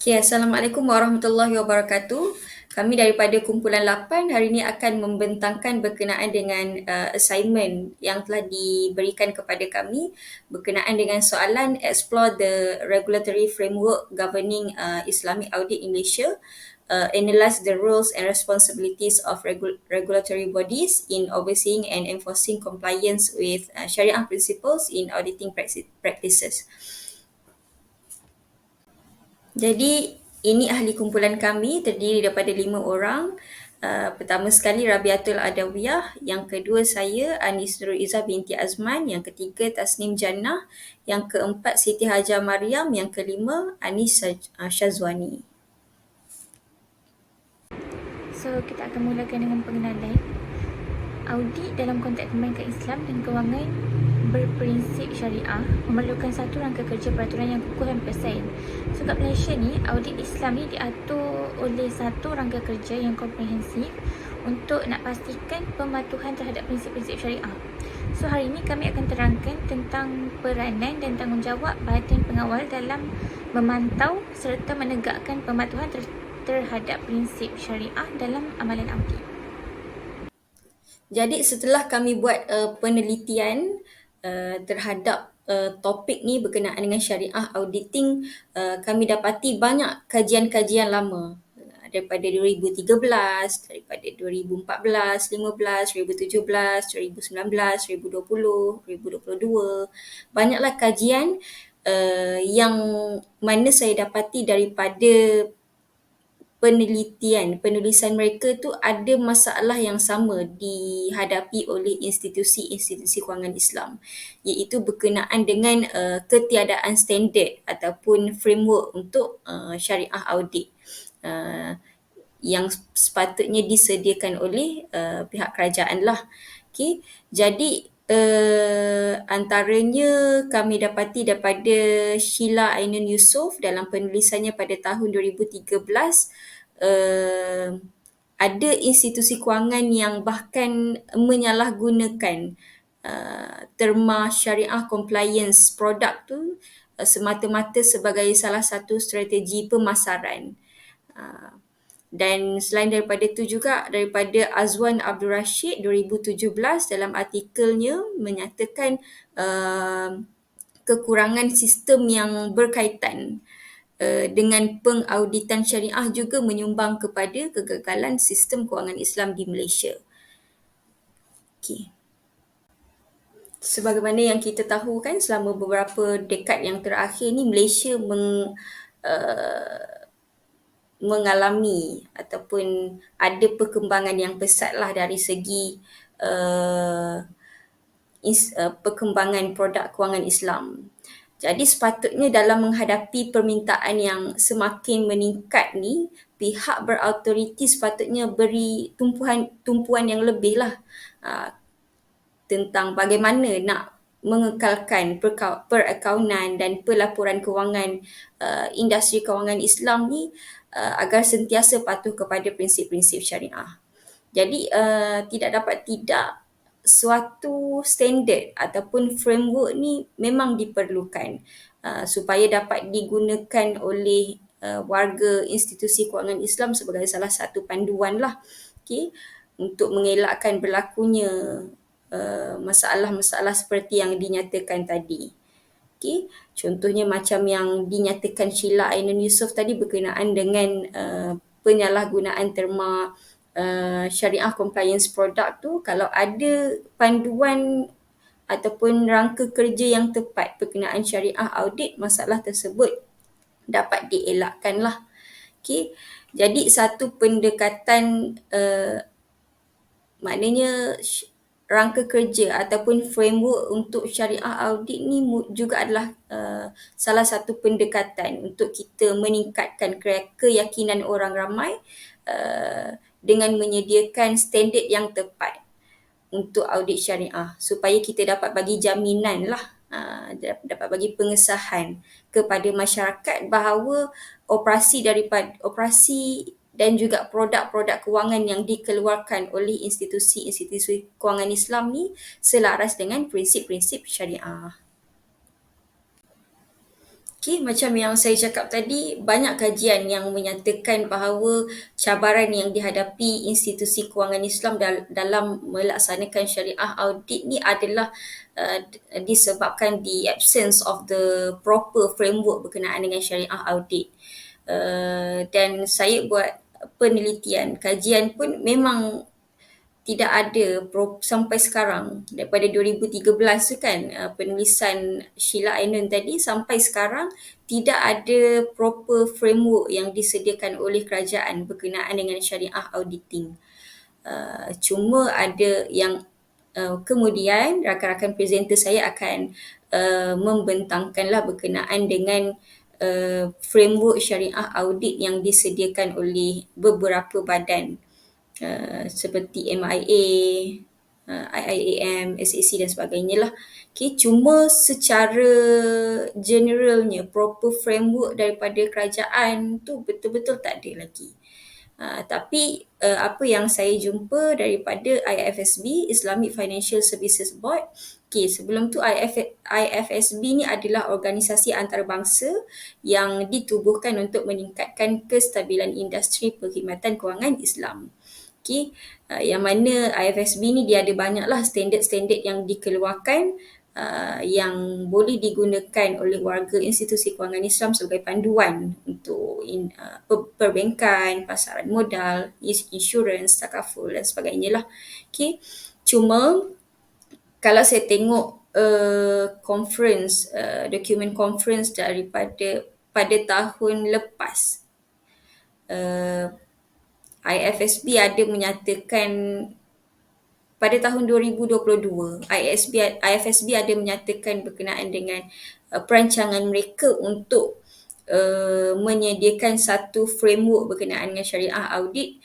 Okay, Assalamualaikum warahmatullahi wabarakatuh. Kami daripada kumpulan 8 hari ini akan membentangkan berkenaan dengan assignment yang telah diberikan kepada kami berkenaan dengan soalan explore the regulatory framework governing Islamic audit in Malaysia, analyze the roles and responsibilities of regulatory bodies in overseeing and enforcing compliance with Sharia principles in auditing practices. Jadi ini ahli kumpulan kami terdiri daripada 5 orang. Pertama sekali Rabiatul Adawiyah, yang kedua saya Anis Nurul Izzah binti Azman, yang ketiga Tasnim Jannah, yang keempat Siti Hajar Mariam, yang kelima Anis Syazwani. So, kita akan mulakan dengan pengenalan. Audit dalam konteks perbankan Islam dan kewangan berprinsip syariah memerlukan satu rangka kerja peraturan yang kukuh dan bersaing. So, kat Malaysia ni, audit Islam ni diatur oleh satu rangka kerja yang komprehensif untuk nak pastikan pematuhan terhadap prinsip-prinsip syariah. So, hari ini kami akan terangkan tentang peranan dan tanggungjawab badan pengawal dalam memantau serta menegakkan pematuhan terhadap prinsip syariah dalam amalan audit. Jadi setelah kami buat penelitian terhadap topik ni berkenaan dengan syariah auditing, kami dapati banyak kajian-kajian lama daripada 2013, daripada 2014, 15, 2017, 2019, 2020, 2022. Banyaklah kajian yang mana saya dapati daripada penulisan mereka tu ada masalah yang sama dihadapi oleh institusi-institusi kewangan Islam, iaitu berkenaan dengan ketiadaan standard ataupun framework untuk syariah audit yang sepatutnya disediakan oleh pihak kerajaan lah. Okay. Jadi antaranya kami dapati daripada Sheila Ainun Yusof dalam penulisannya pada tahun 2013, ada institusi kewangan yang bahkan menyalahgunakan terma syariah compliance produk tu semata-mata sebagai salah satu strategi pemasaran. Dan selain daripada itu juga, daripada Azwan Abdul Rashid 2017 dalam artikelnya menyatakan kekurangan sistem yang berkaitan dengan pengauditan syariah juga menyumbang kepada kegagalan sistem kewangan Islam di Malaysia. Okay. Sebagaimana yang kita tahu kan, selama beberapa dekad yang terakhir ni Malaysia mengalami ataupun ada perkembangan yang pesat lah dari segi perkembangan produk kewangan Islam. Jadi sepatutnya dalam menghadapi permintaan yang semakin meningkat ni, pihak berautoriti sepatutnya beri tumpuan yang lebih lah tentang bagaimana nak mengekalkan perakaunan dan pelaporan kewangan industri kewangan Islam ni agar sentiasa patuh kepada prinsip-prinsip syariah. Jadi tidak dapat tidak, suatu standard ataupun framework ni memang diperlukan supaya dapat digunakan oleh warga institusi kewangan Islam sebagai salah satu panduan lah, okay, untuk mengelakkan berlakunya masalah-masalah seperti yang dinyatakan tadi. Okay. Contohnya macam yang dinyatakan Sheila Ainun Yusof tadi berkenaan dengan penyalahgunaan terma syariah compliance product tu, kalau ada panduan ataupun rangka kerja yang tepat berkenaan syariah audit, masalah tersebut dapat dielakkan lah. Okay. Jadi satu pendekatan maknanya rangka kerja ataupun framework untuk syariah audit ni juga adalah salah satu pendekatan untuk kita meningkatkan keyakinan orang ramai dengan menyediakan standard yang tepat untuk audit syariah, supaya kita dapat bagi jaminan lah, dapat bagi pengesahan kepada masyarakat bahawa operasi dan juga produk-produk kewangan yang dikeluarkan oleh institusi-institusi kewangan Islam ni selaras dengan prinsip-prinsip syariah. Okay, macam yang saya cakap tadi, banyak kajian yang menyatakan bahawa cabaran yang dihadapi institusi kewangan Islam dalam melaksanakan syariah audit ni adalah disebabkan the absence of the proper framework berkenaan dengan syariah audit. Dan saya buat penelitian, kajian pun memang tidak ada sampai sekarang daripada 2013 tu kan, penulisan Sheila Ainun tadi sampai sekarang tidak ada proper framework yang disediakan oleh kerajaan berkenaan dengan syariah auditing. Cuma ada yang kemudian rakan-rakan presenter saya akan membentangkanlah berkenaan dengan framework syariah audit yang disediakan oleh beberapa badan seperti MIA, IIAM, SAC dan sebagainya lah. Okay, cuma secara generalnya proper framework daripada kerajaan tu betul-betul tak ada lagi. Tapi apa yang saya jumpa daripada IFSB, Islamic Financial Services Board, okay, sebelum tu IFSB ni adalah organisasi antarabangsa yang ditubuhkan untuk meningkatkan kestabilan industri perkhidmatan kewangan Islam. Okay, yang mana IFSB ni dia ada banyaklah standard-standard yang dikeluarkan yang boleh digunakan oleh warga institusi kewangan Islam sebagai panduan untuk perbankan, pasaran modal, insurans, takaful dan sebagainya lah. Okay. Cuma kalau saya tengok dokumen conference pada tahun lepas, IFSB ada menyatakan pada tahun 2022, IFSB ada menyatakan berkenaan dengan perancangan mereka untuk menyediakan satu framework berkenaan dengan syariah audit,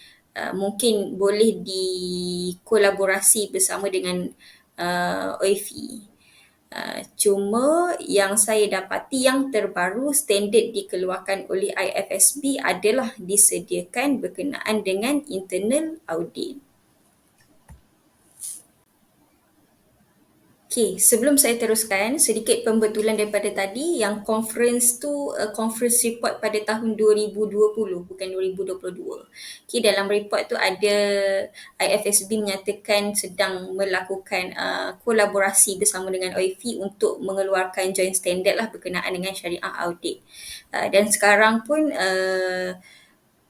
mungkin boleh dikolaborasi bersama dengan OIFI. Cuma yang saya dapati yang terbaru standard dikeluarkan oleh IFSB adalah disediakan berkenaan dengan internal audit. Okay, sebelum saya teruskan, sedikit pembetulan daripada tadi, yang conference tu conference report pada tahun 2020, bukan 2022. Okay, dalam report tu ada IFSB menyatakan sedang melakukan kolaborasi bersama dengan OIFI untuk mengeluarkan joint standard lah berkenaan dengan syariah audit. Dan sekarang pun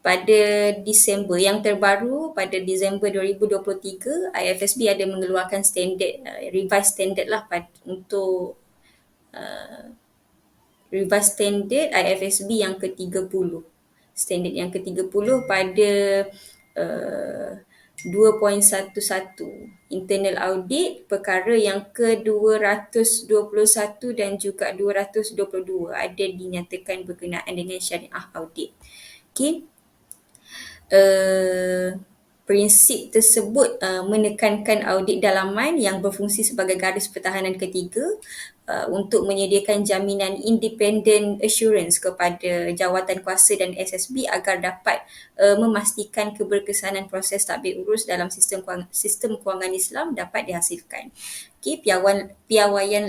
pada Disember yang terbaru, pada Disember 2023, IFSB ada mengeluarkan standard, revised standard lah untuk revised standard IFSB yang ke-30. Standard yang ke-30 pada 2.11, internal audit, perkara yang ke-221 dan juga 222 ada dinyatakan berkenaan dengan syariah audit. Okay. Prinsip tersebut menekankan audit dalaman yang berfungsi sebagai garis pertahanan ketiga untuk menyediakan jaminan independent assurance kepada jawatan kuasa dan SSB agar dapat memastikan keberkesanan proses tadbir urus dalam sistem kewangan Islam dapat dihasilkan. Okay, piawaian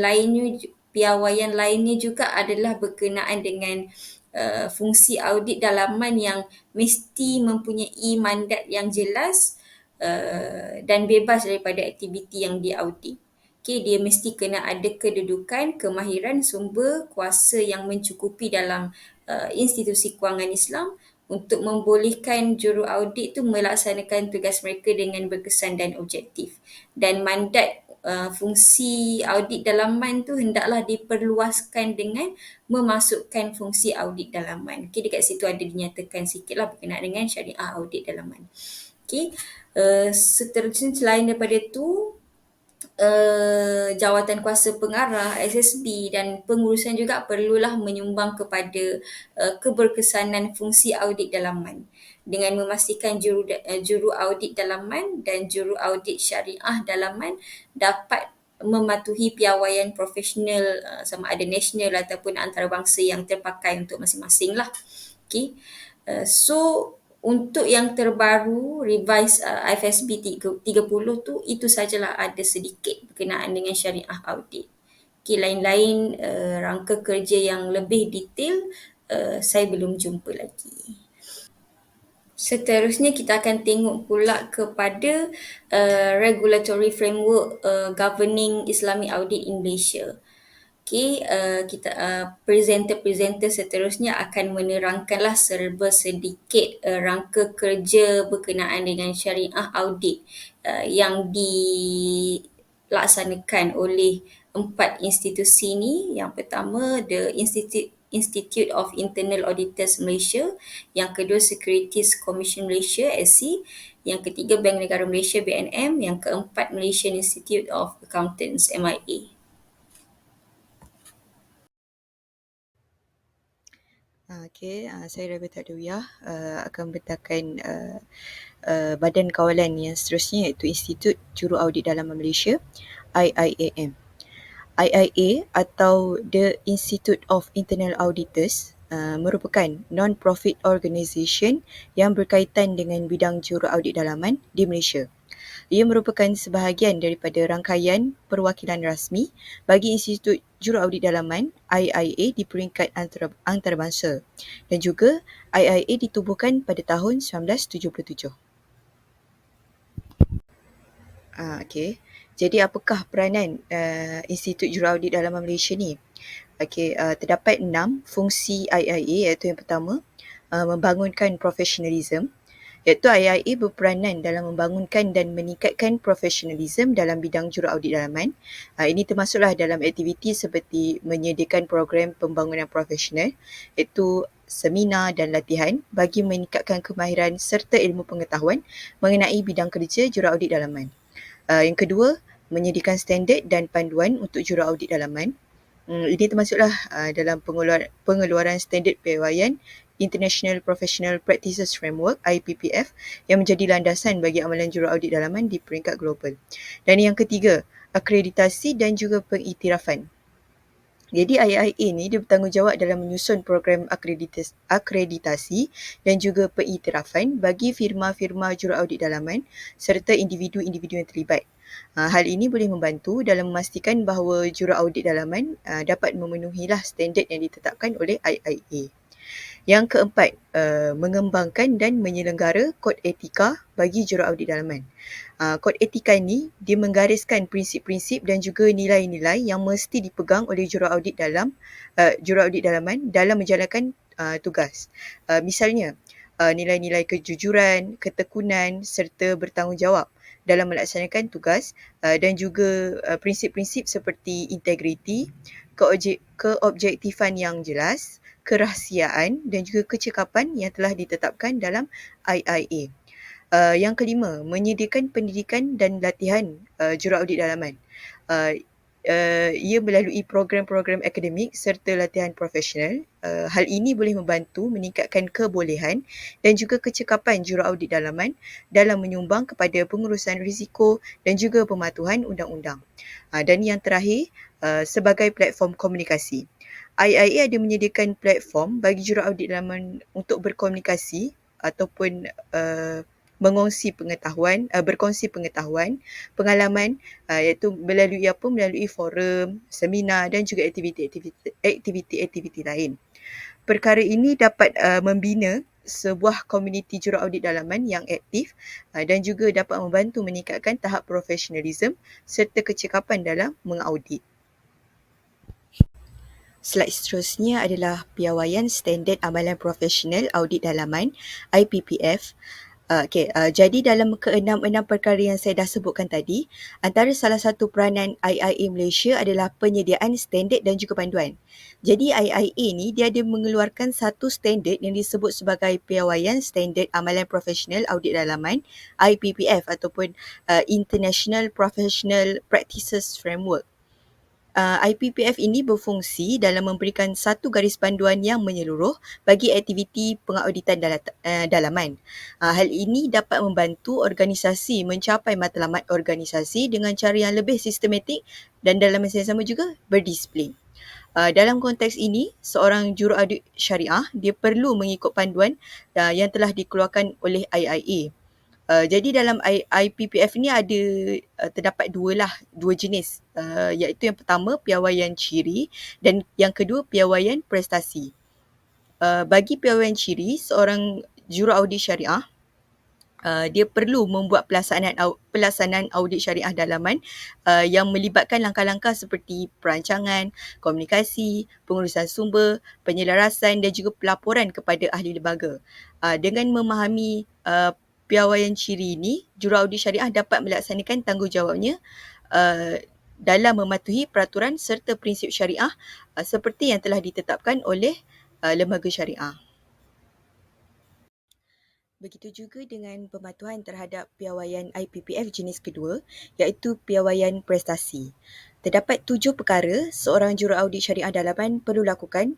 lainnya juga adalah berkenaan dengan fungsi audit dalaman yang mesti mempunyai mandat yang jelas dan bebas daripada aktiviti yang diaudit. Okay, dia mesti kena ada kedudukan, kemahiran, sumber kuasa yang mencukupi dalam institusi kewangan Islam untuk membolehkan juru audit tu melaksanakan tugas mereka dengan berkesan dan objektif. Dan mandat fungsi audit dalaman tu hendaklah diperluaskan dengan memasukkan fungsi audit dalaman. Okay, dekat situ ada dinyatakan sikitlah berkenaan dengan syariah audit dalaman. Okay, seterusnya selain daripada tu, jawatan kuasa pengarah, SSB dan pengurusan juga perlulah menyumbang kepada keberkesanan fungsi audit dalaman dengan memastikan juru audit dalaman dan juru audit syariah dalaman dapat mematuhi piawaian profesional sama ada nasional ataupun antarabangsa yang terpakai untuk masing-masing lah. Okay. So untuk yang terbaru revise IFSB 30 tu, itu sajalah ada sedikit berkenaan dengan syariah audit. Okay, lain-lain rangka kerja yang lebih detail saya belum jumpa lagi. Seterusnya kita akan tengok pula kepada regulatory framework governing Islamic audit in Malaysia. Okay, kita presenter-presenter seterusnya akan menerangkanlah serba sedikit rangka kerja berkenaan dengan syariah audit yang dilaksanakan oleh 4 institusi ni. Yang pertama, the Institute of Internal Auditors Malaysia, yang kedua Securities Commission Malaysia SC, yang ketiga Bank Negara Malaysia BNM, yang keempat Malaysian Institute of Accountants MIA. Okey, saya Rebecca Dewiyah akan bentangkan badan kawalan yang seterusnya, iaitu Institut Juru Audit Dalaman Malaysia, IIAM. IIA atau The Institute of Internal Auditors merupakan non-profit organisation yang berkaitan dengan bidang juru audit dalaman di Malaysia. Ia merupakan sebahagian daripada rangkaian perwakilan rasmi bagi Institut Juru Audit Dalaman IIA di peringkat antarabangsa, dan juga IIA ditubuhkan pada tahun 1977. Okey. Jadi apakah peranan Institut Juru Audit Dalaman Malaysia ni? Okey, terdapat 6 fungsi IIA, iaitu yang pertama, membangunkan profesionalism, iaitu IIA berperanan dalam membangunkan dan meningkatkan profesionalism dalam bidang juru audit dalaman. Ini termasuklah dalam aktiviti seperti menyediakan program pembangunan profesional, iaitu seminar dan latihan bagi meningkatkan kemahiran serta ilmu pengetahuan mengenai bidang kerja juru audit dalaman. Yang kedua, menyediakan standard dan panduan untuk juru audit dalaman. Ini termasuklah dalam pengeluaran standard piawaian International Professional Practices Framework IPPF yang menjadi landasan bagi amalan juru audit dalaman di peringkat global. Dan yang ketiga, akreditasi dan juga pengiktirafan. Jadi IIA ni dia bertanggungjawab dalam menyusun program akreditasi dan juga pengiktirafan bagi firma-firma juru audit dalaman serta individu-individu yang terlibat. Hal ini boleh membantu dalam memastikan bahawa juru audit dalaman dapat memenuhilah standard yang ditetapkan oleh IIA. Yang keempat, mengembangkan dan menyelenggara kod etika bagi juru audit dalaman. Kod etika ini dia menggariskan prinsip-prinsip dan juga nilai-nilai yang mesti dipegang oleh juru audit dalaman dalam menjalankan tugas. Misalnya, nilai-nilai kejujuran, ketekunan serta bertanggungjawab dalam melaksanakan tugas, dan juga prinsip-prinsip seperti integriti, keobjektifan yang jelas, kerahsiaan dan juga kecekapan yang telah ditetapkan dalam IIA. Yang kelima, menyediakan pendidikan dan latihan juru audit dalaman. Ia melalui program-program akademik serta latihan profesional. Hal ini boleh membantu meningkatkan kebolehan dan juga kecekapan juru audit dalaman dalam menyumbang kepada pengurusan risiko dan juga pematuhan undang-undang. Dan yang terakhir, sebagai platform komunikasi. IIA ada menyediakan platform bagi juru audit dalaman untuk berkomunikasi ataupun berkongsi pengetahuan, pengalaman, iaitu melalui forum, seminar dan juga aktiviti-aktiviti lain. Perkara ini dapat membina sebuah komuniti juru audit dalaman yang aktif dan juga dapat membantu meningkatkan tahap profesionalism serta kecekapan dalam mengaudit. Slide seterusnya adalah piawaian standard amalan profesional audit dalaman IPPF. Jadi dalam ke-6 perkara yang saya dah sebutkan tadi, antara salah satu peranan IIA Malaysia adalah penyediaan standard dan juga panduan. Jadi IIA ni dia ada mengeluarkan satu standard yang disebut sebagai piawaian standard amalan profesional audit dalaman IPPF ataupun International Professional Practices Framework. IPPF ini berfungsi dalam memberikan satu garis panduan yang menyeluruh bagi aktiviti pengauditan dalaman. Hal ini dapat membantu organisasi mencapai matlamat organisasi dengan cara yang lebih sistematik dan dalam masa yang sama juga berdisiplin. Dalam konteks ini, seorang juru audit syariah dia perlu mengikut panduan yang telah dikeluarkan oleh IIA. Jadi dalam IPPF ni ada terdapat dua jenis, iaitu yang pertama piawaian ciri dan yang kedua piawaian prestasi. Bagi piawaian ciri, seorang juruaudit syariah dia perlu membuat pelaksanaan audit syariah dalaman yang melibatkan langkah-langkah seperti perancangan, komunikasi, pengurusan sumber, penyelarasan dan juga pelaporan kepada ahli lembaga. Dengan memahami piawaian ciri ini, juruaudit syariah dapat melaksanakan tanggungjawabnya dalam mematuhi peraturan serta prinsip syariah seperti yang telah ditetapkan oleh lembaga syariah. Begitu juga dengan pematuhan terhadap piawaian IPPF jenis kedua, iaitu piawaian prestasi. Terdapat 7 perkara seorang juruaudit syariah dalaman perlu lakukan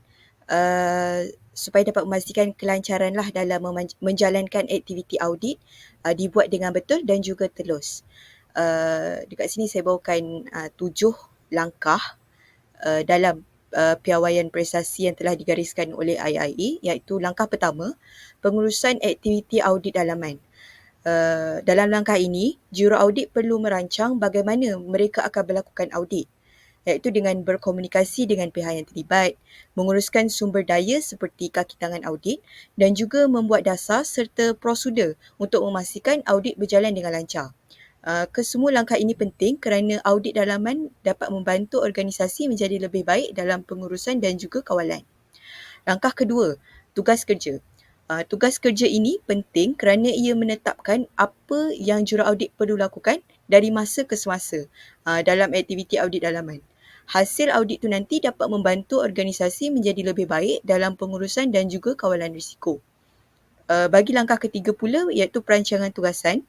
supaya dapat memastikan kelancaranlah dalam menjalankan aktiviti audit dibuat dengan betul dan juga telus. Dekat sini saya bawakan 7 langkah dalam piawaian prestasi yang telah digariskan oleh IIA, iaitu langkah pertama, pengurusan aktiviti audit dalaman. Dalam langkah ini, juruaudit perlu merancang bagaimana mereka akan melakukan audit, iaitu dengan berkomunikasi dengan pihak yang terlibat, menguruskan sumber daya seperti kaki tangan audit dan juga membuat dasar serta prosedur untuk memastikan audit berjalan dengan lancar. Kesemua langkah ini penting kerana audit dalaman dapat membantu organisasi menjadi lebih baik dalam pengurusan dan juga kawalan. Langkah kedua, tugas kerja. Tugas kerja ini penting kerana ia menetapkan apa yang juruaudit perlu lakukan dari masa ke semasa dalam aktiviti audit dalaman. Hasil audit itu nanti dapat membantu organisasi menjadi lebih baik dalam pengurusan dan juga kawalan risiko. Bagi langkah ketiga pula, iaitu perancangan tugasan.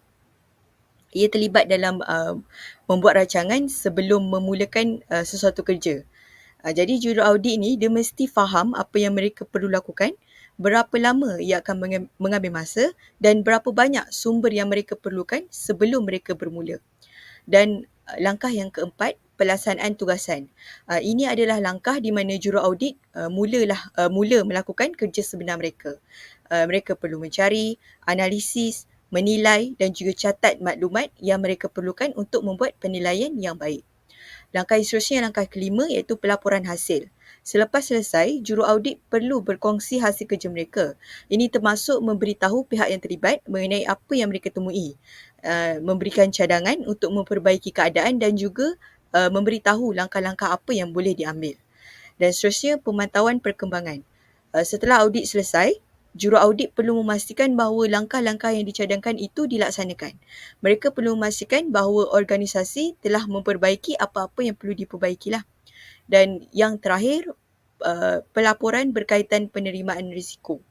Ia terlibat dalam membuat rancangan sebelum memulakan sesuatu kerja. Jadi juruaudit ni dia mesti faham apa yang mereka perlu lakukan, berapa lama ia akan mengambil masa dan berapa banyak sumber yang mereka perlukan sebelum mereka bermula. Dan langkah yang keempat, pelaksanaan tugasan. Ini adalah langkah di mana juruaudit mula melakukan kerja sebenar mereka. Mereka perlu mencari, analisis, menilai dan juga catat maklumat yang mereka perlukan untuk membuat penilaian yang baik. Langkah seterusnya, langkah kelima, iaitu pelaporan hasil. Selepas selesai, juruaudit perlu berkongsi hasil kerja mereka. Ini termasuk memberitahu pihak yang terlibat mengenai apa yang mereka temui, memberikan cadangan untuk memperbaiki keadaan dan juga memberitahu langkah-langkah apa yang boleh diambil. Dan seterusnya, pemantauan perkembangan. Setelah audit selesai, juruaudit perlu memastikan bahawa langkah-langkah yang dicadangkan itu dilaksanakan. Mereka perlu memastikan bahawa organisasi telah memperbaiki apa-apa yang perlu diperbaikilah. Dan yang terakhir, pelaporan berkaitan penerimaan risiko.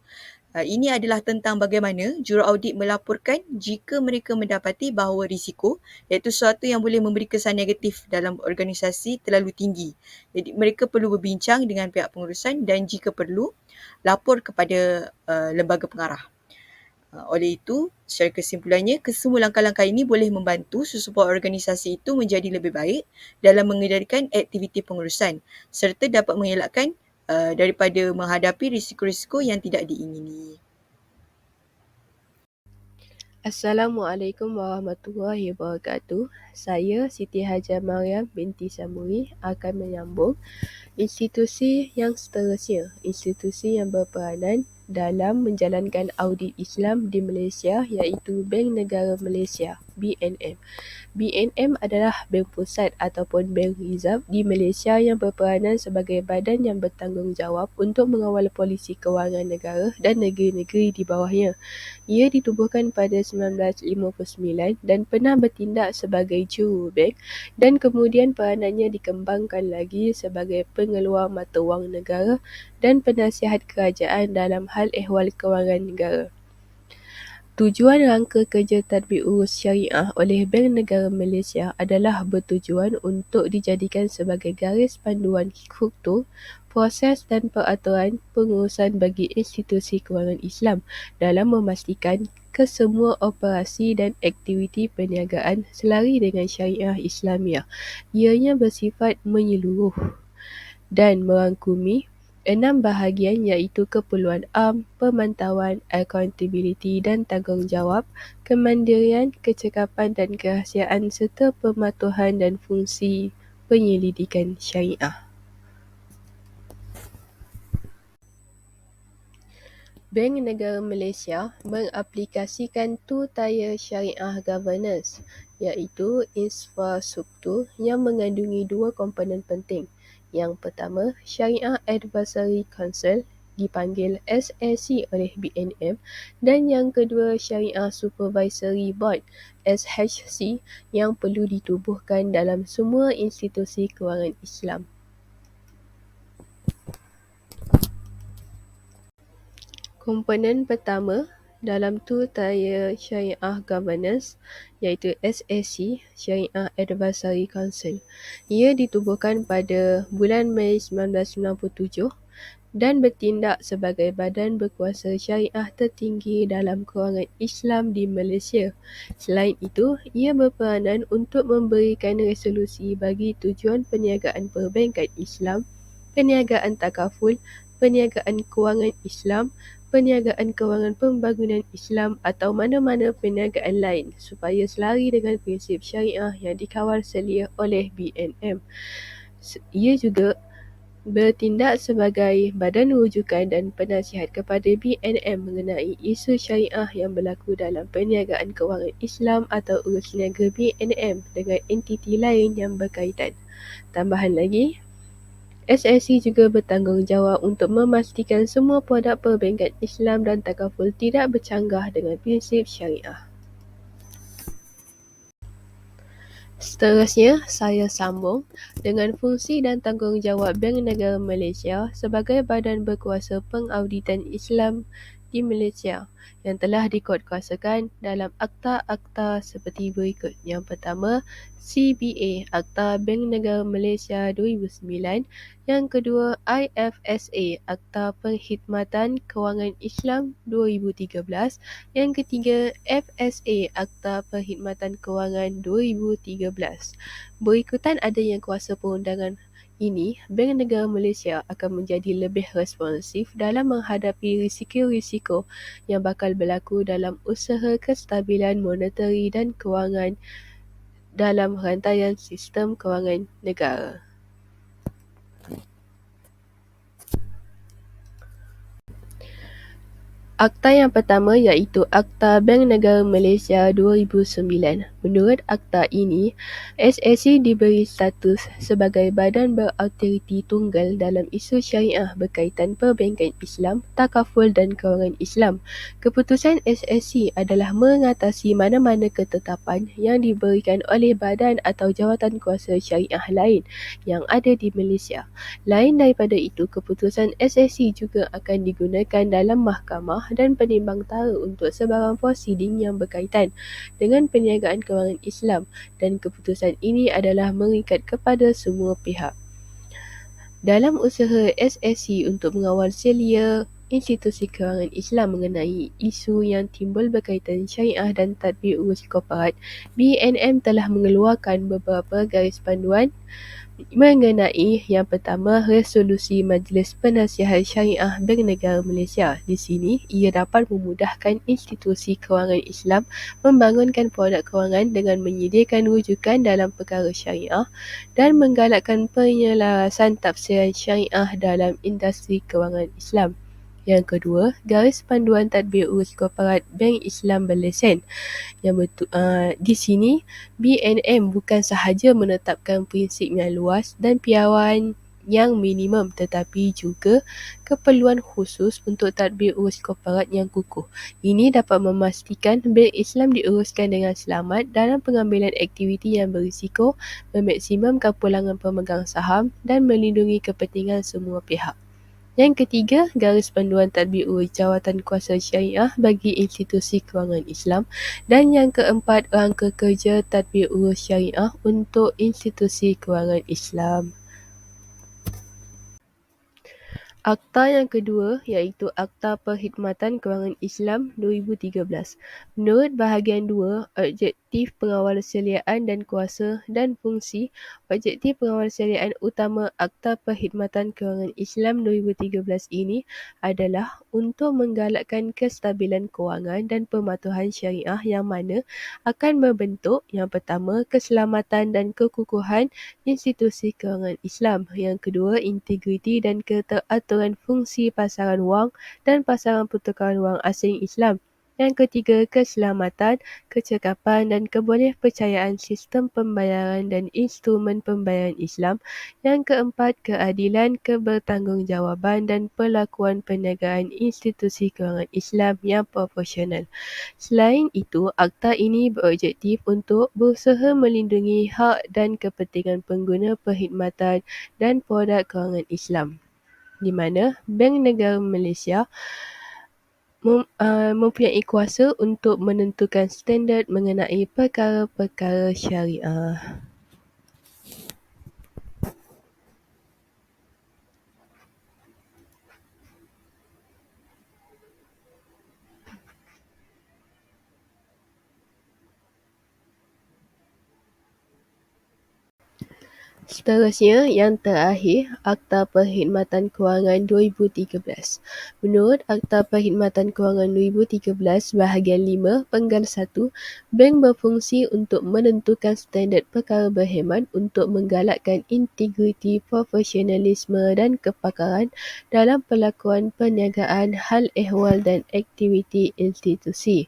Ini adalah tentang bagaimana juruaudit melaporkan jika mereka mendapati bahawa risiko, iaitu sesuatu yang boleh memberi kesan negatif dalam organisasi, terlalu tinggi. Jadi mereka perlu berbincang dengan pihak pengurusan dan jika perlu, lapor kepada lembaga pengarah. Oleh itu, secara kesimpulannya, kesemua langkah-langkah ini boleh membantu sesebuah organisasi itu menjadi lebih baik dalam mengendalikan aktiviti pengurusan serta dapat mengelakkan daripada menghadapi risiko-risiko yang tidak diingini. Assalamualaikum warahmatullahi wabarakatuh. Saya Siti Hajar Mariam binti Samuri akan menyambung institusi yang seterusnya, institusi yang berperanan dalam menjalankan audit Islam di Malaysia iaitu Bank Negara Malaysia, BNM. BNM adalah bank pusat ataupun bank reserve di Malaysia yang berperanan sebagai badan yang bertanggungjawab untuk mengawal polisi kewangan negara dan negeri-negeri di bawahnya. Ia ditubuhkan pada 1959 dan pernah bertindak sebagai juru bank dan kemudian peranannya dikembangkan lagi sebagai pengeluar mata wang negara dan penasihat kerajaan dalam hal ehwal kewangan negara. Tujuan rangka kerja tadbir urus syariah oleh Bank Negara Malaysia adalah bertujuan untuk dijadikan sebagai garis panduan struktur, proses dan peraturan pengurusan bagi institusi kewangan Islam dalam memastikan kesemua operasi dan aktiviti perniagaan selari dengan syariah Islamiah. Ianya bersifat menyeluruh dan merangkumi 6 bahagian iaitu keperluan am, pemantauan, accountability dan tanggungjawab, kemandirian, kecekapan dan kerahsiaan serta pematuhan dan fungsi penyelidikan syariah. Bank Negara Malaysia mengaplikasikan two-tier syariah governance iaitu infrastruktur yang mengandungi dua komponen penting. Yang pertama, Syariah Advisory Council dipanggil SAC oleh BNM dan yang kedua Syariah Supervisory Board SHC yang perlu ditubuhkan dalam semua institusi kewangan Islam. Komponen pertama dalam two-tier syariah governance iaitu SAC, Syariah Advisory Council. Ia ditubuhkan pada bulan Mei 1997 dan bertindak sebagai badan berkuasa syariah tertinggi dalam kewangan Islam di Malaysia. Selain itu, ia berperanan untuk memberikan resolusi bagi tujuan perniagaan perbankan Islam, perniagaan takaful, perniagaan kewangan Islam, perniagaan kewangan pembangunan Islam atau mana-mana perniagaan lain supaya selari dengan prinsip syariah yang dikawal selia oleh BNM. Ia juga bertindak sebagai badan rujukan dan penasihat kepada BNM mengenai isu syariah yang berlaku dalam perniagaan kewangan Islam atau urus niaga BNM dengan entiti lain yang berkaitan. Tambahan lagi, SAC juga bertanggungjawab untuk memastikan semua produk perbankan Islam dan takaful tidak bercanggah dengan prinsip syariah. Seterusnya, saya sambung dengan fungsi dan tanggungjawab Bank Negara Malaysia sebagai badan berkuasa pengauditan Islam di Malaysia yang telah dikuatkuasakan dalam akta-akta seperti berikut. Yang pertama, CBA Akta Bank Negara Malaysia 2009. Yang kedua, IFSA Akta Perkhidmatan Kewangan Islam 2013. Yang ketiga, FSA Akta Perkhidmatan Kewangan 2013. Berikutan adanya kuasa perundangan ini, Bank Negara Malaysia akan menjadi lebih responsif dalam menghadapi risiko-risiko yang bakal berlaku dalam usaha kestabilan monetari dan kewangan dalam rantaian sistem kewangan negara. Akta yang pertama iaitu Akta Bank Negara Malaysia 2009. Menurut akta ini, SAC diberi status sebagai badan berautoriti tunggal dalam isu syariah berkaitan perbankan Islam, takaful dan kewangan Islam. Keputusan SAC adalah mengatasi mana-mana ketetapan yang diberikan oleh badan atau jawatan kuasa syariah lain yang ada di Malaysia. Lain daripada itu, keputusan SAC juga akan digunakan dalam mahkamah dan penimbangtara untuk sebarang prosiding yang berkaitan dengan perniagaan kewangan Islam dan keputusan ini adalah mengikat kepada semua pihak. Dalam usaha SAC untuk mengawal selia institusi kewangan Islam mengenai isu yang timbul berkaitan syariah dan tadbir urus korporat, BNM telah mengeluarkan beberapa garis panduan mengenai yang pertama, resolusi Majlis Penasihat Syariah Bank Negara Malaysia. Di sini, ia dapat memudahkan institusi kewangan Islam membangunkan produk kewangan dengan menyediakan rujukan dalam perkara syariah dan menggalakkan penyelarasan tafsiran syariah dalam industri kewangan Islam. Yang kedua, garis panduan tadbir urus korporat Bank Islam berlesen. Di sini, BNM bukan sahaja menetapkan prinsip yang luas dan piawaian yang minimum tetapi juga keperluan khusus untuk tadbir urus korporat yang kukuh. Ini dapat memastikan bank Islam diuruskan dengan selamat dalam pengambilan aktiviti yang berisiko, memaksimumkan pulangan pemegang saham dan melindungi kepentingan semua pihak. Yang ketiga, garis panduan tadbir urus jawatan kuasa syariah bagi institusi kewangan Islam. Dan yang keempat, rangka kerja tadbir urus syariah untuk institusi kewangan Islam. Akta yang kedua iaitu Akta Perkhidmatan Kewangan Islam 2013. Menurut bahagian 2, objektif objektif pengawalseliaan dan kuasa dan fungsi. Objektif pengawalseliaan utama Akta Perkhidmatan Kewangan Islam 2013 ini adalah untuk menggalakkan kestabilan kewangan dan pematuhan syariah yang mana akan membentuk yang pertama keselamatan dan kekukuhan institusi kewangan Islam, yang kedua integriti dan keteraturan fungsi pasaran wang dan pasaran pertukaran wang asing Islam, yang ketiga keselamatan, kecekapan dan kebolehpercayaan sistem pembayaran dan instrumen pembayaran Islam, yang keempat keadilan, kebertanggungjawabaan dan perlakuan perniagaan institusi kewangan Islam yang proporsional. Selain itu, akta ini berobjektif untuk berusaha melindungi hak dan kepentingan pengguna perkhidmatan dan produk kewangan Islam, di mana Bank Negara Malaysia mempunyai kuasa untuk menentukan standard mengenai perkara-perkara syariah. Seterusnya, yang terakhir, Akta Perkhidmatan Kewangan 2013. Menurut Akta Perkhidmatan Kewangan 2013 bahagian 5 penggal 1, bank berfungsi untuk menentukan standard perkara berhemat untuk menggalakkan integriti, profesionalisme dan kepakaran dalam pelakuan perniagaan, hal ehwal dan aktiviti institusi.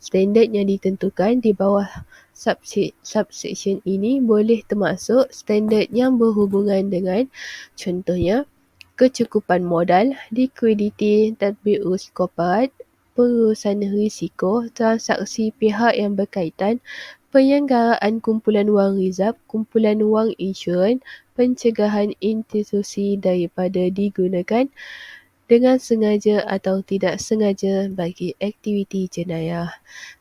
Standard yang ditentukan di bawah subsection ini boleh termasuk standard yang berhubungan dengan, contohnya, kecukupan modal, likuiditi, tadbir urus korporat, pengurusan risiko, transaksi pihak yang berkaitan, penyelenggaraan kumpulan wang rizab, kumpulan wang insurans, pencegahan institusi daripada digunakan dengan sengaja atau tidak sengaja bagi aktiviti jenayah.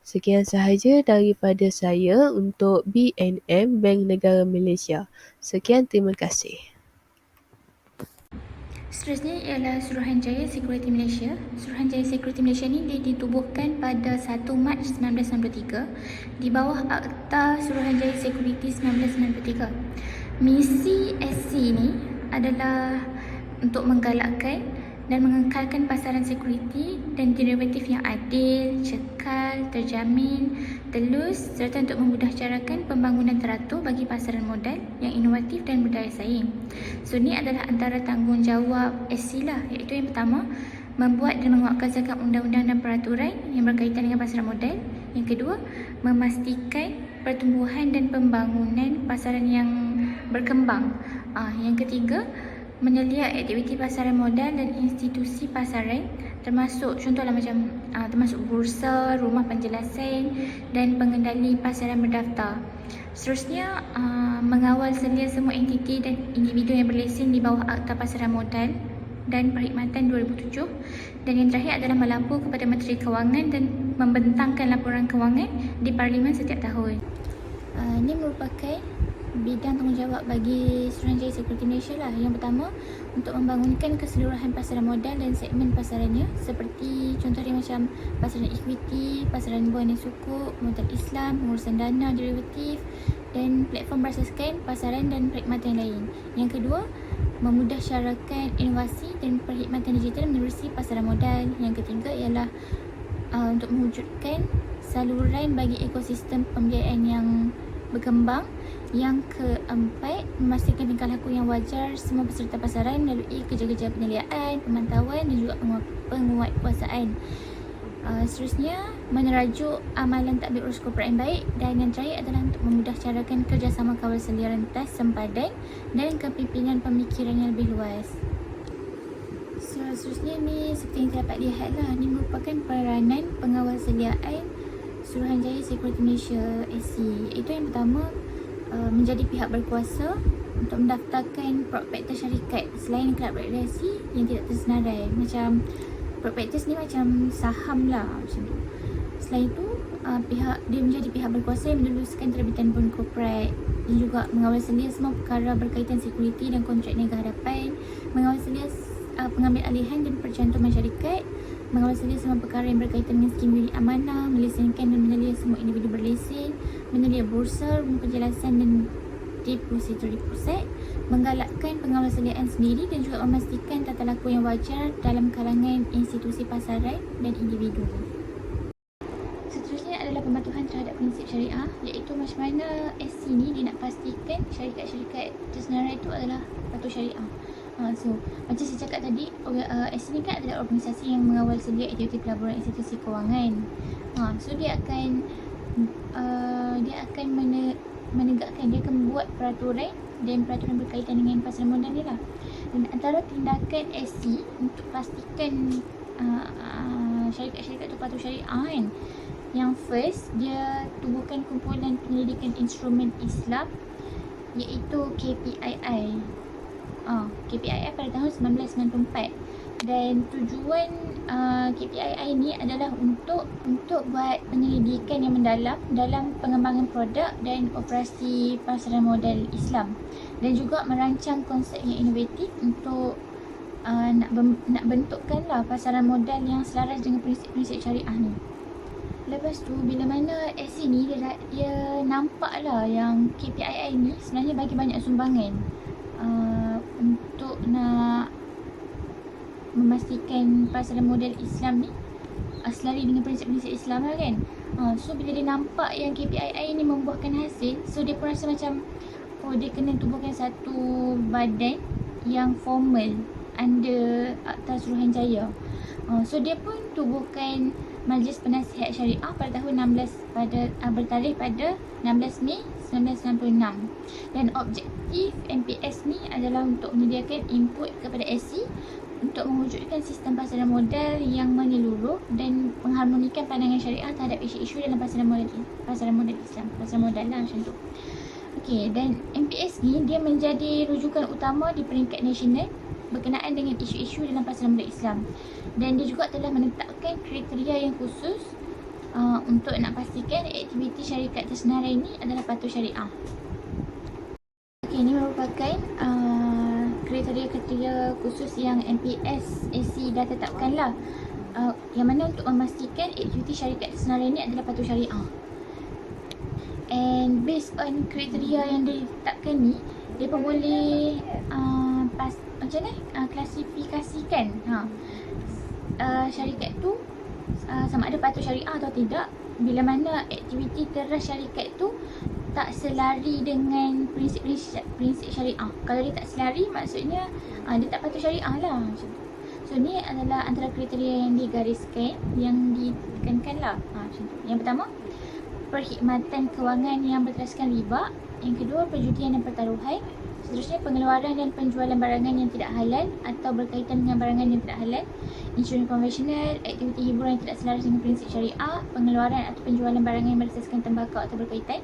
Sekian sahaja daripada saya untuk BNM, Bank Negara Malaysia. Sekian, terima kasih. Seterusnya ialah Suruhanjaya Security Malaysia. Suruhanjaya Security Malaysia ni ditubuhkan pada 1 Mac 1993 di bawah Akta Suruhanjaya Security 1993. Misi SC ni adalah untuk menggalakkan dan mengekalkan pasaran sekuriti dan derivatif yang adil, cekal, terjamin, telus serta untuk memudahcarakan pembangunan teratur bagi pasaran modal yang inovatif dan berdaya saing. So, ni adalah antara tanggungjawab SC lah, iaitu yang pertama, membuat dan menguatkan undang-undang dan peraturan yang berkaitan dengan pasaran modal. Yang kedua, memastikan pertumbuhan dan pembangunan pasaran yang berkembang. Yang ketiga, menyelia aktiviti pasaran modal dan institusi pasaran, termasuk contohlah macam termasuk bursa, rumah penjelasan dan pengendali pasaran berdaftar. Seterusnya, mengawal selia semua entiti dan individu yang berlesen di bawah Akta Pasaran Modal dan Perkhidmatan 2007. Dan yang terakhir adalah melapor kepada Menteri Kewangan dan membentangkan laporan kewangan di Parlimen setiap tahun. Ini merupakan bidang tanggungjawab bagi Suruhanjaya Security Malaysia lah. Yang pertama, untuk membangunkan keseluruhan pasaran modal dan segmen pasarannya, seperti contohnya macam pasaran equity, pasaran bond dan sukuk, modal Islam, pengurusan dana, derivatif dan platform berasaskan pasaran dan perkhidmatan lain. Yang kedua, memudahsyarakat inovasi dan perkhidmatan digital menerusi pasaran modal. Yang ketiga ialah untuk mewujudkan saluran bagi ekosistem pembiayaan yang berkembang. Yang keempat, memastikan tingkah laku yang wajar semua peserta pasaran melalui kerja-kerja penyeliaan, pemantauan dan juga penguatkuasaan. Seterusnya, menerajuk amalan tadbir urus korporat yang baik. Dan yang terakhir adalah untuk memudahcarakan kerjasama kawal selia rentas sempadan dan kepimpinan pemikiran yang lebih luas. Seterusnya ni seperti yang dapat lihat lah, ni merupakan peranan pengawal seliaan Suruhanjaya Security Malaysia SC. Itu yang pertama, menjadi pihak berkuasa untuk mendaftarkan prospektus syarikat selain kelab regulasi yang tidak tersenarai. Macam prospektus ni macam saham lah, macam tu. Selain itu, dia menjadi pihak berkuasa yang meneluskan terbitan bond korporat dan juga mengawal selia semua perkara berkaitan sekuriti dan kontrak niaga hadapan, mengawal selia pengambil alihan dan percantuman syarikat, mengawal selia semua perkara yang berkaitan dengan skim wili amanah, melesenkan dan menyelia semua individu berlesen, menyedia bursa, rumah penjelasan dan depository pusat, menggalakkan pengawas sediaan sendiri dan juga memastikan tata laku yang wajar dalam kalangan institusi pasaran dan individu. Seterusnya adalah pematuhan terhadap prinsip syariah, iaitu macam mana SC ni dia nak pastikan syarikat-syarikat tersenarai itu adalah patuh syariah. So, macam saya cakap tadi, SC ni kan adalah organisasi yang mengawal sedia aktiviti pelaburan institusi kewangan. So dia akan menegakkan, dia akan membuat peraturan dan peraturan berkaitan dengan pasaran modal ni lah. Dan antara tindakan SC untuk pastikan syarikat-syarikat tu patuh syariah kan, yang first, dia tubuhkan kumpulan penyelidikan instrumen Islam iaitu KPII. KPII pada tahun 1994, dan tujuan KPII ni adalah untuk buat penyelidikan yang mendalam dalam pengembangan produk dan operasi pasaran modal Islam, dan juga merancang konsep yang inovatif untuk nak bentukkanlah pasaran modal yang selaras dengan prinsip-prinsip syariah ni. Lepas tu, bila mana SC ni dia nampak lah yang KPII ni sebenarnya bagi banyak sumbangan untuk nak memastikan pasaran modal Islam ni selari dengan prinsip-prinsip Islam lah kan. So bila dia nampak yang KPII ni membuahkan hasil, so dia pun rasa macam dia kena tubuhkan satu badan yang formal under Akta Suruhanjaya. So dia pun tubuhkan Majlis Penasihat Syariah pada tahun bertarikh pada 16 Mei 1996, dan objektif MPS ni adalah untuk menyediakan input kepada SC untuk mewujudkan sistem pasaran modal yang menyeluruh dan mengharmonikan pandangan syariah terhadap isu-isu dalam pasaran modal Islam, pasaran modal lah macam tu. Okey, dan MPS ni dia menjadi rujukan utama di peringkat nasional berkenaan dengan isu-isu dalam pasaran modal Islam, dan dia juga telah menetapkan kriteria yang khusus untuk nak pastikan aktiviti syarikat tersenarai ini adalah patuh syariah. Okey, ini merupakan kriteria-kriteria khusus yang MPS SC dah tetapkan lah, yang mana untuk memastikan aktiviti syarikat tersenarai ini adalah patuh syariah. And based on kriteria yang ditetapkan ni, dia pun boleh klasifikasikan syarikat tu sama ada patuh syariah atau tidak, bila mana aktiviti teras syarikat tu tak selari dengan prinsip syariah. Kalau dia tak selari, maksudnya dia tak patuh syariah lah macam tu. So ni adalah antara kriteria yang digariskan, yang ditekankan lah macam tu. Yang pertama, perkhidmatan kewangan yang berteraskan riba. Yang kedua, perjudian dan pertaruhan. Seterusnya, pengeluaran dan penjualan barangan yang tidak halal atau berkaitan dengan barangan yang tidak halal, insurans konvensional, aktiviti hiburan yang tidak selaras dengan prinsip syariah, pengeluaran atau penjualan barangan yang berasaskan tembakau atau berkaitan,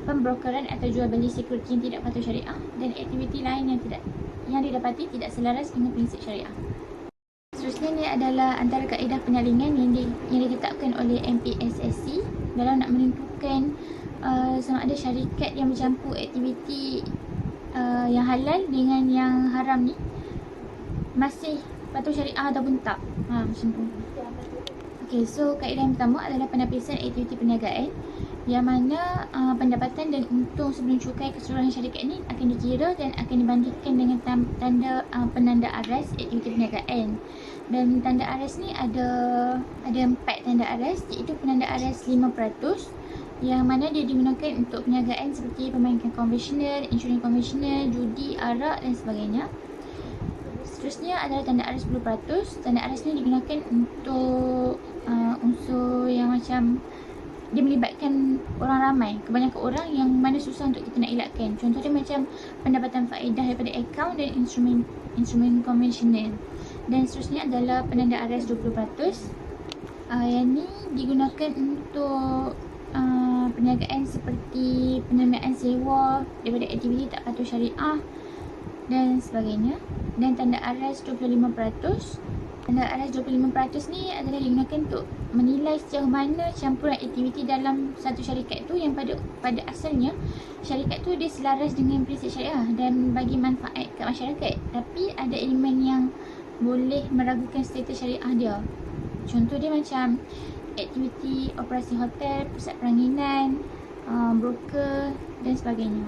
pembrokeran atau jual beli security yang tidak patuh syariah, dan aktiviti lain yang didapati tidak selaras dengan prinsip syariah. Seterusnya, ini adalah antara kaedah penyaringan yang ditetapkan oleh MPSSC dalam nak menentukan sama ada syarikat yang bercampur aktiviti yang halal dengan yang haram ni masih patuh syariah ataupun tak, macam tu. Okay, so kaedah yang pertama adalah penapisan aktiviti perniagaan, yang mana pendapatan dan untung sebelum cukai keseluruhan syarikat ni akan dikira dan akan dibandingkan dengan tanda penanda aras aktiviti perniagaan. Dan tanda aras ni ada 4 tanda aras, iaitu penanda aras 5%, yang mana dia digunakan untuk perniagaan seperti perbankan konvensional, insurans konvensional, judi, arak dan sebagainya. Seterusnya adalah tanda aras 10%. Tanda aras ni digunakan untuk unsur yang macam dia melibatkan orang ramai, kebanyakan orang yang mana susah untuk kita nak elakkan. Contohnya macam pendapatan faedah daripada akaun dan instrumen konvensional. Dan seterusnya adalah penanda aras 20%. Yang ni digunakan untuk perniagaan seperti penerimaan sewa daripada aktiviti tak patuh syariah dan sebagainya. Dan tanda aras 25%. Tanda aras 25% ni adalah digunakan untuk menilai sejauh mana campuran aktiviti dalam satu syarikat tu yang pada asalnya syarikat tu dia selaras dengan prinsip syariah dan bagi manfaat kat masyarakat, tapi ada elemen yang boleh meragukan status syariah dia. Contoh dia macam aktiviti operasi hotel, pusat peranginan, broker dan sebagainya.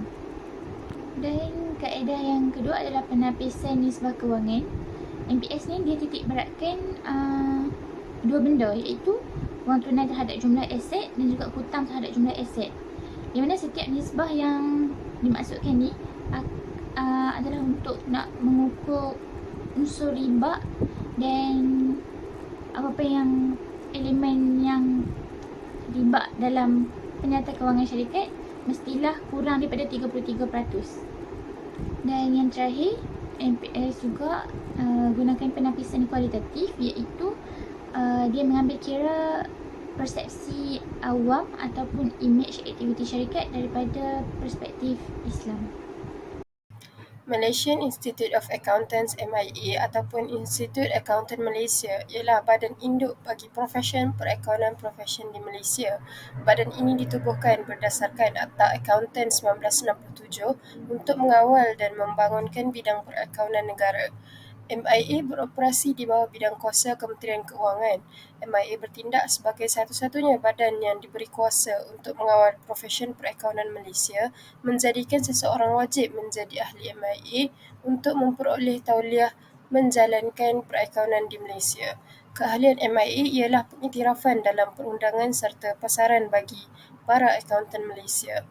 Dan kaedah yang kedua adalah penapisan nisbah kewangan. NPS ni dia titik beratkan dua benda, iaitu wang tunai terhadap jumlah aset dan juga hutang terhadap jumlah aset. Di mana setiap nisbah yang dimaksudkan ni adalah untuk nak mengukur unsur riba dan apa-apa yang elemen yang riba dalam penyata kewangan syarikat mestilah kurang daripada 33%. Dan yang terakhir, NPS juga gunakan penapisan kualitatif, iaitu dia mengambil kira persepsi awam ataupun image aktiviti syarikat daripada perspektif Islam. Malaysian Institute of Accountants MIA ataupun Institut Accountant Malaysia ialah badan induk bagi profesyen perakaunan profesyen di Malaysia. Badan ini ditubuhkan berdasarkan Akta Accountant 1967 untuk mengawal dan membangunkan bidang perakaunan negara. MIA beroperasi di bawah bidang kuasa Kementerian Keuangan. MIA bertindak sebagai satu-satunya badan yang diberi kuasa untuk mengawal profesyen perakaunan Malaysia, menjadikan seseorang wajib menjadi ahli MIA untuk memperoleh tauliah menjalankan perakaunan di Malaysia. Keahlian MIA ialah pengiktirafan dalam perundangan serta pasaran bagi para akauntan Malaysia.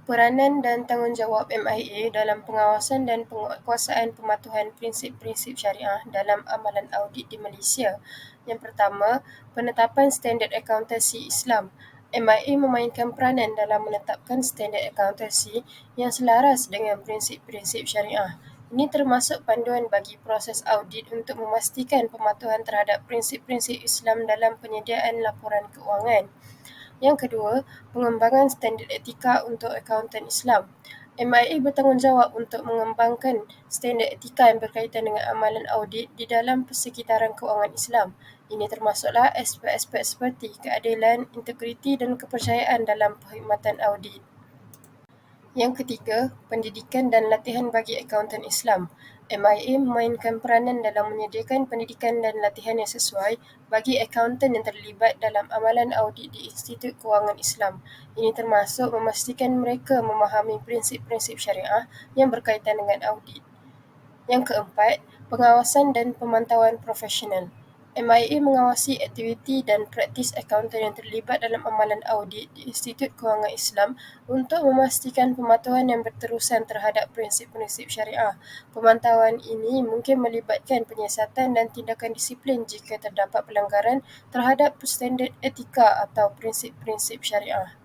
Peranan dan tanggungjawab MIA dalam pengawasan dan penguatkuasaan pematuhan prinsip-prinsip syariah dalam amalan audit di Malaysia. Yang pertama, penetapan standard akuntansi Islam. MIA memainkan peranan dalam menetapkan standard akuntansi yang selaras dengan prinsip-prinsip syariah. Ini termasuk panduan bagi proses audit untuk memastikan pematuhan terhadap prinsip-prinsip Islam dalam penyediaan laporan keuangan. Yang kedua, pengembangan standard etika untuk akauntan Islam. MIA bertanggungjawab untuk mengembangkan standard etika yang berkaitan dengan amalan audit di dalam persekitaran keuangan Islam. Ini termasuklah aspek-aspek seperti keadilan, integriti dan kepercayaan dalam perkhidmatan audit. Yang ketiga, pendidikan dan latihan bagi akauntan Islam. MIA memainkan peranan dalam menyediakan pendidikan dan latihan yang sesuai bagi akauntan yang terlibat dalam amalan audit di Institut Kewangan Islam. Ini termasuk memastikan mereka memahami prinsip-prinsip syariah yang berkaitan dengan audit. Yang keempat, pengawasan dan pemantauan profesional. MIA mengawasi aktiviti dan praktis akauntan yang terlibat dalam amalan audit di Institut Kewangan Islam untuk memastikan pematuhan yang berterusan terhadap prinsip-prinsip syariah. Pemantauan ini mungkin melibatkan penyiasatan dan tindakan disiplin jika terdapat pelanggaran terhadap standard etika atau prinsip-prinsip syariah.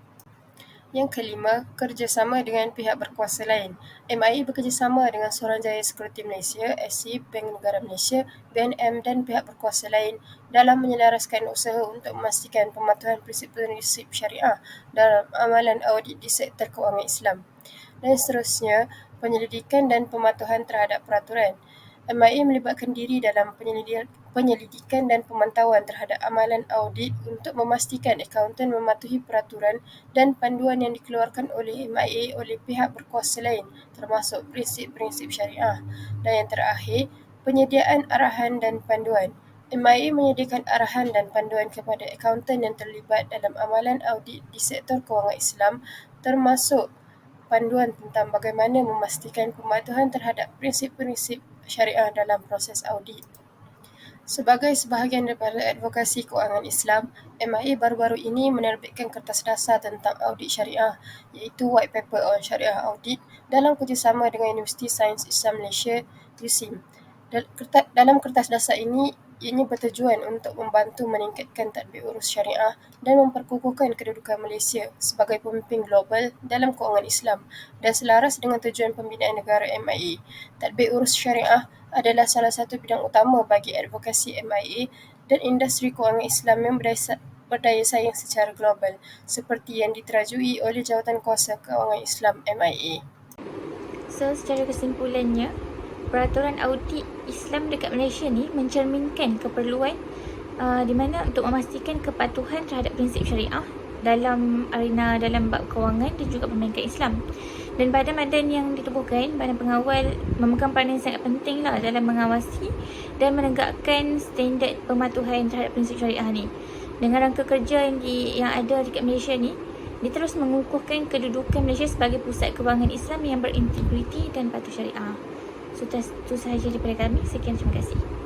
Yang kelima, kerjasama dengan pihak berkuasa lain. MIA bekerjasama dengan Suruhanjaya Security Malaysia, SC, Bank Negara Malaysia, BNM dan pihak berkuasa lain dalam menyelaraskan usaha untuk memastikan pematuhan prinsip-prinsip syariah dalam amalan audit di sektor keuangan Islam. Dan seterusnya, penyelidikan dan pematuhan terhadap peraturan. MIA melibatkan diri dalam penyelidikan dan pemantauan terhadap amalan audit untuk memastikan akauntan mematuhi peraturan dan panduan yang dikeluarkan oleh MIA oleh pihak berkuasa lain, termasuk prinsip-prinsip syariah. Dan yang terakhir, penyediaan arahan dan panduan. MIA menyediakan arahan dan panduan kepada akauntan yang terlibat dalam amalan audit di sektor kewangan Islam, termasuk panduan tentang bagaimana memastikan pematuhan terhadap prinsip-prinsip syariah dalam proses audit. Sebagai sebahagian daripada advokasi keuangan Islam, MIA baru-baru ini menerbitkan kertas dasar tentang audit syariah, iaitu White Paper on Syariah Audit dalam kerjasama dengan Universiti Sains Islam Malaysia, USIM. Dalam kertas dasar ini, ianya bertujuan untuk membantu meningkatkan tadbir urus syariah dan memperkukuhkan kedudukan Malaysia sebagai pemimpin global dalam keuangan Islam dan selaras dengan tujuan pembinaan negara MIA. Tadbir urus syariah adalah salah satu bidang utama bagi advokasi MIA dan industri keuangan Islam yang berdaya saing secara global seperti yang diterajui oleh Jawatankuasa Keuangan Islam MIA. So, secara kesimpulannya, peraturan audit Islam dekat Malaysia ni mencerminkan keperluan di mana untuk memastikan kepatuhan terhadap prinsip syariah dalam arena dalam bab kewangan dan juga perbankan Islam. Dan badan-badan yang ditubuhkan, badan pengawal memegang peranan yang sangat penting lah dalam mengawasi dan menegakkan standard pematuhan terhadap prinsip syariah ni. Dengan rangka kerja yang ada dekat Malaysia ni, Dia terus mengukuhkan kedudukan Malaysia sebagai pusat kewangan Islam yang berintegriti dan patuh syariah. So, itu sahaja daripada kami. Sekian, terima kasih.